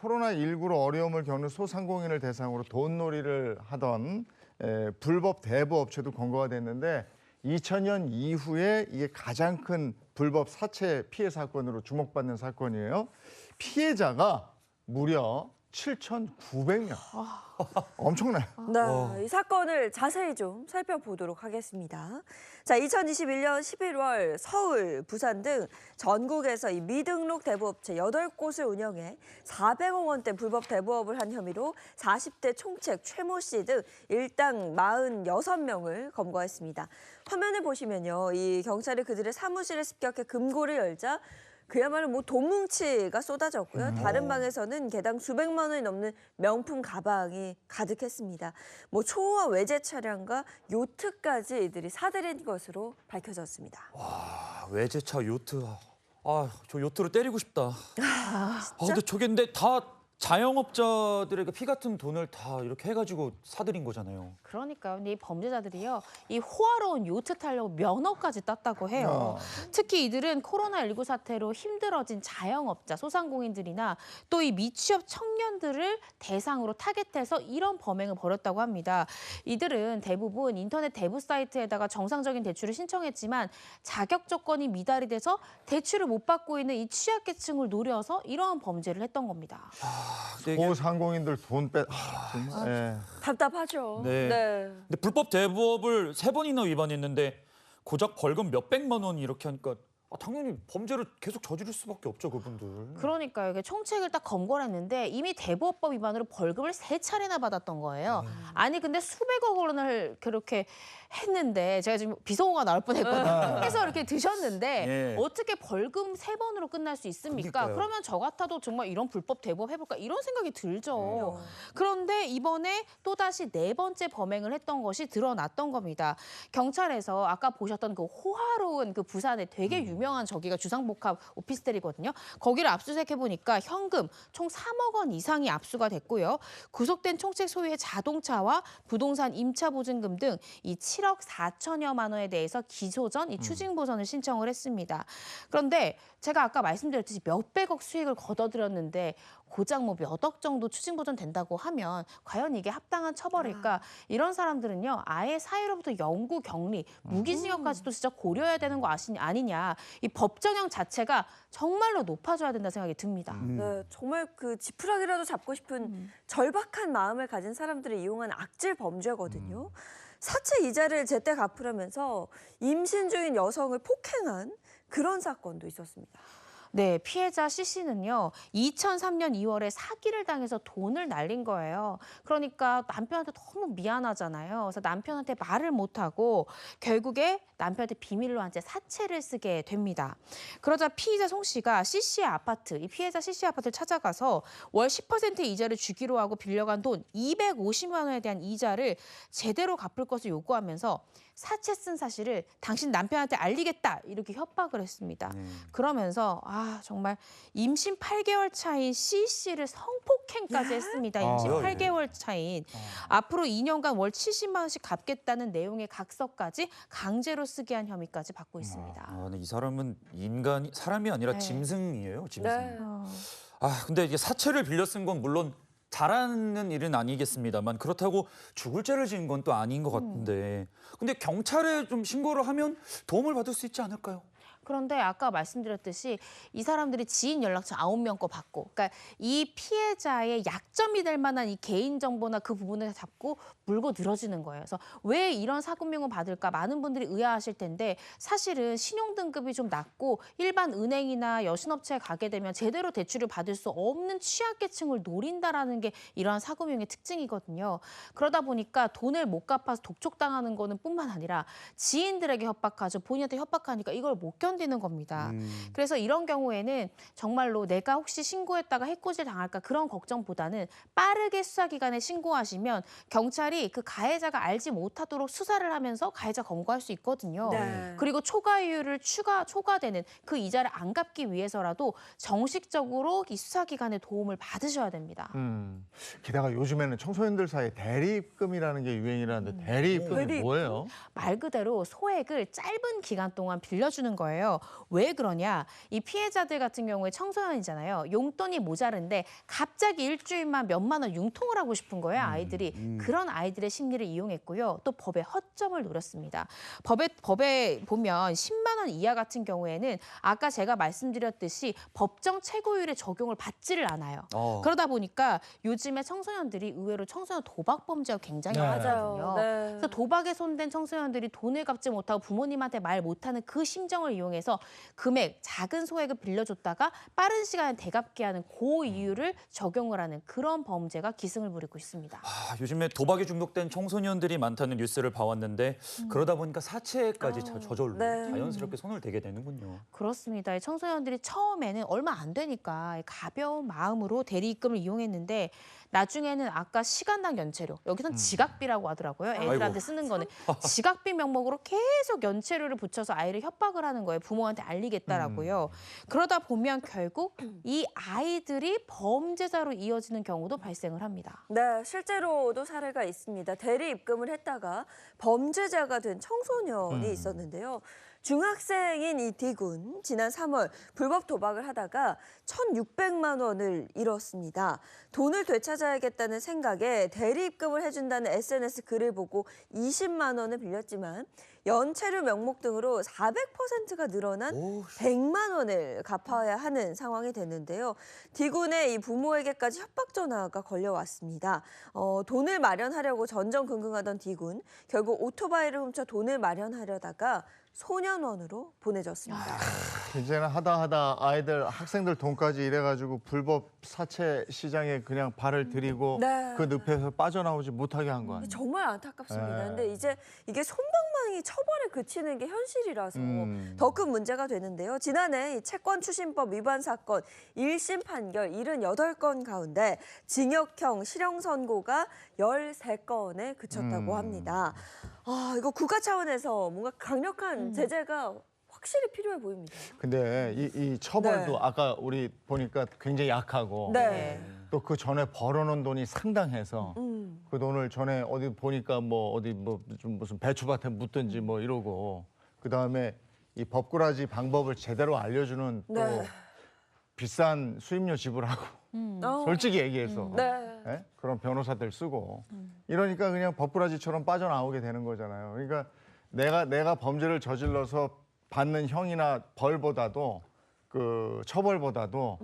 코로나19로 어려움을 겪는 소상공인을 대상으로 돈놀이를 하던 불법 대부업체도 검거가 됐는데 2000년 이후에 이게 가장 큰 불법 사채 피해 사건으로 주목받는 사건이에요. 피해자가 무려 7,900명. 엄청나요. 네, 이 사건을 자세히 좀 살펴보도록 하겠습니다. 자, 2021년 11월 서울, 부산 등 전국에서 이 미등록 대부업체 8곳을 운영해 400억 원대 불법 대부업을 한 혐의로 40대 총책 최모 씨 등 일당 46명을 검거했습니다. 화면을 보시면요, 이 경찰이 그들의 사무실에 습격해 금고를 열자 그야말로 뭐 돈뭉치가 쏟아졌고요. 다른 방에서는 개당 수백만 원이 넘는 명품 가방이 가득했습니다. 뭐 초호화 외제 차량과 요트까지 이들이 사들인 것으로 밝혀졌습니다. 와, 외제차 요트. 아, 저 요트로 때리고 싶다. 근데 저게 근데 다 자영업자들에게 피 같은 돈을 다 이렇게 해가지고 사들인 거잖아요. 그러니까요. 근데 이 범죄자들이요, 이 호화로운 요트 타려고 면허까지 땄다고 해요. 특히 이들은 코로나19 사태로 힘들어진 자영업자, 소상공인들이나 또 이 미취업 청년들을 대상으로 타겟해서 이런 범행을 벌였다고 합니다. 이들은 대부분 인터넷 대부 사이트에다가 정상적인 대출을 신청했지만 자격 조건이 미달이 돼서 대출을 못 받고 있는 이 취약계층을 노려서 이러한 범죄를 했던 겁니다. 소상공인들 돈 뺏. 정말. 답답하죠. 네. 근데 불법 대부업을 3번이나 위반했는데 고작 벌금 몇백만 원 이렇게 하니까 당연히 범죄를 계속 저지를 수밖에 없죠, 그분들. 그러니까요. 이게 총책을 딱 검거를 했는데 이미 대부업법 위반으로 벌금을 3차례나 받았던 거예요. 아니 근데 수백억 원을 그렇게 했는데 제가 지금 비속어가 나올 뻔했거든요. 해서 이렇게 드셨는데 예. 어떻게 벌금 3번으로 끝날 수 있습니까? 그러니까요. 그러면 저 같아도 정말 이런 불법 대부업 해볼까 이런 생각이 들죠. 그런데 이번에 또다시 4번째 범행을 했던 것이 드러났던 겁니다. 경찰에서 아까 보셨던 그 호화로운 그 부산의 되게 유명한 저기가 주상복합 오피스텔이거든요. 거기를 압수수색해보니까 현금 총 3억 원 이상이 압수가 됐고요. 구속된 총책 소유의 자동차와 부동산 임차 보증금 등 이 7억 4천여만 원에 대해서 기소 전 이 추징 보전을 신청을 했습니다. 그런데 제가 아까 말씀드렸듯이 몇백억 수익을 거둬들였는데 고작 뭐 몇 억 정도 추징 보전 된다고 하면 과연 이게 합당한 처벌일까? 이런 사람들은요, 아예 사회로부터 영구 격리, 무기징역까지도 진짜 고려해야 되는 거 아니냐. 이 법정형 자체가 정말로 높아져야 된다 생각이 듭니다. 네, 정말 그 지푸라기라도 잡고 싶은 절박한 마음을 가진 사람들을 이용한 악질 범죄거든요. 사채 이자를 제때 갚으려면서 임신 중인 여성을 폭행한 그런 사건도 있었습니다. 네, 피해자 C씨는요, 2003년 2월에 사기를 당해서 돈을 날린 거예요. 그러니까 남편한테 너무 미안하잖아요. 그래서 남편한테 말을 못하고 결국에 남편한테 비밀로 한 채 사채를 쓰게 됩니다. 그러자 피의자 C씨가 C씨의 아파트, 이 피해자 C씨 아파트를 찾아가서 월 10% 이자를 주기로 하고 빌려간 돈 250만 원에 대한 이자를 제대로 갚을 것을 요구하면서 사채 쓴 사실을 당신 남편한테 알리겠다 이렇게 협박을 했습니다. 그러면서 정말 임신 8개월 차인 C씨를 성폭행까지 했습니다. 임신 8개월 차인. 앞으로 2년간 월 70만 원씩 갚겠다는 내용의 각서까지 강제로 쓰게 한 혐의까지 받고 있습니다. 근데 이 사람은 사람이 아니라 네. 짐승이에요, 짐승. 네. 근데 이게 사채를 빌려 쓴 건 물론 잘하는 일은 아니겠습니다만 그렇다고 죽을 죄를 지은 건 또 아닌 것 같은데. 근데 경찰에 좀 신고를 하면 도움을 받을 수 있지 않을까요? 그런데 아까 말씀드렸듯이 이 사람들이 지인 연락처 9명 거 받고, 그러니까 이 피해자의 약점이 될 만한 이 개인정보나 그 부분을 잡고 물고 늘어지는 거예요. 그래서 왜 이런 사금융을 받을까 많은 분들이 의아하실 텐데 사실은 신용등급이 좀 낮고 일반 은행이나 여신업체에 가게 되면 제대로 대출을 받을 수 없는 취약계층을 노린다라는 게 이러한 사금융의 특징이거든요. 그러다 보니까 돈을 못 갚아서 독촉당하는 거는 뿐만 아니라 지인들에게 협박하죠. 본인한테 협박하니까 이걸 못 견디는 겁니다. 그래서 이런 경우에는 정말로 내가 혹시 신고했다가 해코지 당할까 그런 걱정보다는 빠르게 수사기관에 신고하시면 경찰이 그 가해자가 알지 못하도록 수사를 하면서 가해자 검거할 수 있거든요. 네. 그리고 초과이율을 초과되는 그 이자를 안 갚기 위해서라도 정식적으로 이 수사기관의 도움을 받으셔야 됩니다. 게다가 요즘에는 청소년들 사이에 대리입금이라는 게 유행이라는데 대리입금이 뭐예요? 말 그대로 소액을 짧은 기간 동안 빌려주는 거예요. 있는데요. 왜 그러냐? 이 피해자들 같은 경우에 청소년이잖아요. 용돈이 모자른데 갑자기 일주일만 몇만 원 융통을 하고 싶은 거예요, 아이들이. 그런 아이들의 심리를 이용했고요. 또 법의 허점을 노렸습니다. 법에 보면 10만 원 이하 같은 경우에는 아까 제가 말씀드렸듯이 법정 최고율의 적용을 받지를 않아요. 그러다 보니까 요즘에 청소년들이 의외로 청소년 도박 범죄가 굉장히 네. 많거든요. 맞아요. 네. 그래서 도박에 손댄 청소년들이 돈을 갚지 못하고 부모님한테 말 못하는 그 심정을 이용해서 금액, 작은 소액을 빌려줬다가 빠른 시간에 되갚게 하는 그 이유를 적용을 하는 그런 범죄가 기승을 부리고 있습니다. 요즘에 도박에 중독된 청소년들이 많다는 뉴스를 봐왔는데 그러다 보니까 사채까지 저절로 네. 자연스럽게 손을 대게 되는군요. 그렇습니다. 이 청소년들이 처음에는 얼마 안 되니까 가벼운 마음으로 대리입금을 이용했는데 나중에는 아까 시간당 연체료, 여기선 지각비라고 하더라고요. 애들한테 아이고. 쓰는 거는 지각비 명목으로 계속 연체료를 붙여서 아이를 협박을 하는 거예요. 부모한테 알리겠다라고요. 그러다 보면 결국 이 아이들이 범죄자로 이어지는 경우도 발생을 합니다. 네, 실제로도 사례가 있습니다. 대리 입금을 했다가 범죄자가 된 청소년이 있었는데요. 중학생인 이 D군 지난 3월 불법 도박을 하다가 1,600만 원을 잃었습니다. 돈을 되찾아야겠다는 생각에 대리 입금을 해준다는 SNS 글을 보고 20만 원을 빌렸지만 연체료 명목 등으로 400%가 늘어난 100만 원을 갚아야 하는 상황이 됐는데요. D군의 이 부모에게까지 협박 전화가 걸려왔습니다. 돈을 마련하려고 전전긍긍하던 D군, 결국 오토바이를 훔쳐 돈을 마련하려다가 소년원으로 보내졌습니다. 이제는 하다 아이들 학생들 돈까지 이래가지고 불법 사채 시장에 그냥 발을 들이고 네. 그 늪에서 빠져나오지 못하게 한 거 아니에요? 정말 안타깝습니다. 네. 근데 이제 이게 솜방망이 처벌에 그치는 게 현실이라서 더 큰 문제가 되는데요. 지난해 이 채권 추심법 위반 사건 1심 판결 78건 가운데 징역형 실형 선고가 13건에 그쳤다고 합니다. 이거 국가 차원에서 뭔가 강력한 제재가 확실히 필요해 보입니다. 근데 이 처벌도 네. 아까 우리 보니까 굉장히 약하고 네. 또 그 전에 벌어놓은 돈이 상당해서 음. 그 돈을 전에 어디 보니까 좀 무슨 배추밭에 묻든지 뭐 이러고 그 다음에 이 법꾸라지 방법을 제대로 알려주는 또 네. 비싼 수임료 지불하고 솔직히 얘기해서 네. 예? 그런 변호사들 쓰고 이러니까 그냥 법꾸라지처럼 빠져나오게 되는 거잖아요. 그러니까 내가 범죄를 저질러서 받는 형이나 벌보다도 그 처벌보다도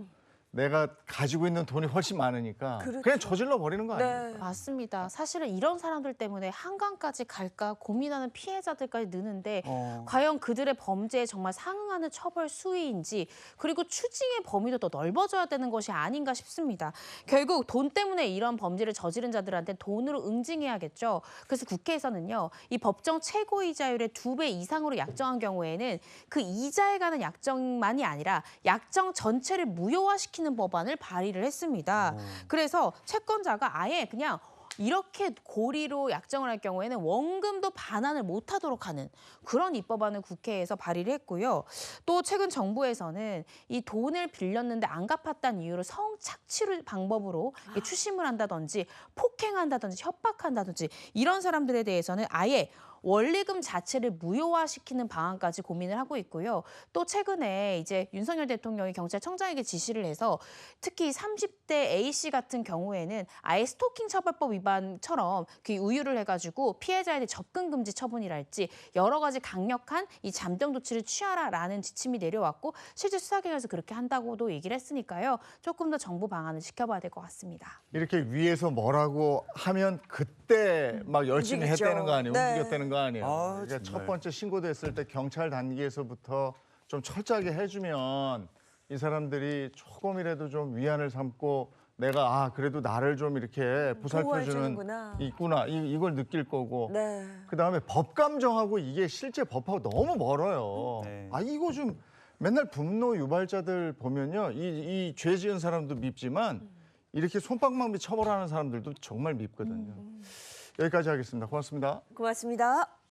내가 가지고 있는 돈이 훨씬 많으니까 그렇죠. 그냥 저질러 버리는 거 아니에요? 네. 맞습니다. 사실은 이런 사람들 때문에 한강까지 갈까 고민하는 피해자들까지 느는데 과연 그들의 범죄에 정말 상응하는 처벌 수위인지 그리고 추징의 범위도 더 넓어져야 되는 것이 아닌가 싶습니다. 결국 돈 때문에 이런 범죄를 저지른 자들한테 돈으로 응징해야겠죠. 그래서 국회에서는요. 이 법정 최고이자율의 2배 이상으로 약정한 경우에는 그 이자에 관한 약정만이 아니라 약정 전체를 무효화시키는 법안을 발의를 했습니다. 그래서 채권자가 아예 그냥 이렇게 고리로 약정을 할 경우에는 원금도 반환을 못하도록 하는 그런 입법안을 국회에서 발의를 했고요. 또 최근 정부에서는 이 돈을 빌렸는데 안 갚았다는 이유로 성착취를 방법으로 추심을 한다든지 폭행한다든지 협박한다든지 이런 사람들에 대해서는 아예 원리금 자체를 무효화시키는 방안까지 고민을 하고 있고요. 또 최근에 이제 윤석열 대통령이 경찰청장에게 지시를 해서 특히 30대 A씨 같은 경우에는 아예 스토킹 처벌법 위반처럼 그 우유를 해가지고 피해자에 대해 접근 금지 처분이랄지 여러 가지 강력한 이 잠정 조치를 취하라라는 지침이 내려왔고 실제 수사기관에서 그렇게 한다고도 얘기를 했으니까요. 조금 더 정부 방안을 지켜봐야 될 것 같습니다. 이렇게 위에서 뭐라고 하면 그때 막 열심히 움직이죠. 했다는 거 아니에요? 네. 움직였다는 거 아니에요? 아, 그러니까 첫 정말. 번째 신고됐을 때 경찰 단계에서부터 좀 철저하게 해주면 이 사람들이 조금이라도 좀 위안을 삼고 내가 그래도 나를 좀 이렇게 보살펴주는 보호해주는구나. 있구나 이걸 느낄 거고 네. 그다음에 법 감정하고 이게 실제 법하고 너무 멀어요. 네. 이거 좀 맨날 분노 유발자들 보면요 이 죄 지은 사람도 밉지만 이렇게 솜방망이 처벌하는 사람들도 정말 밉거든요. 여기까지 하겠습니다. 고맙습니다. 고맙습니다.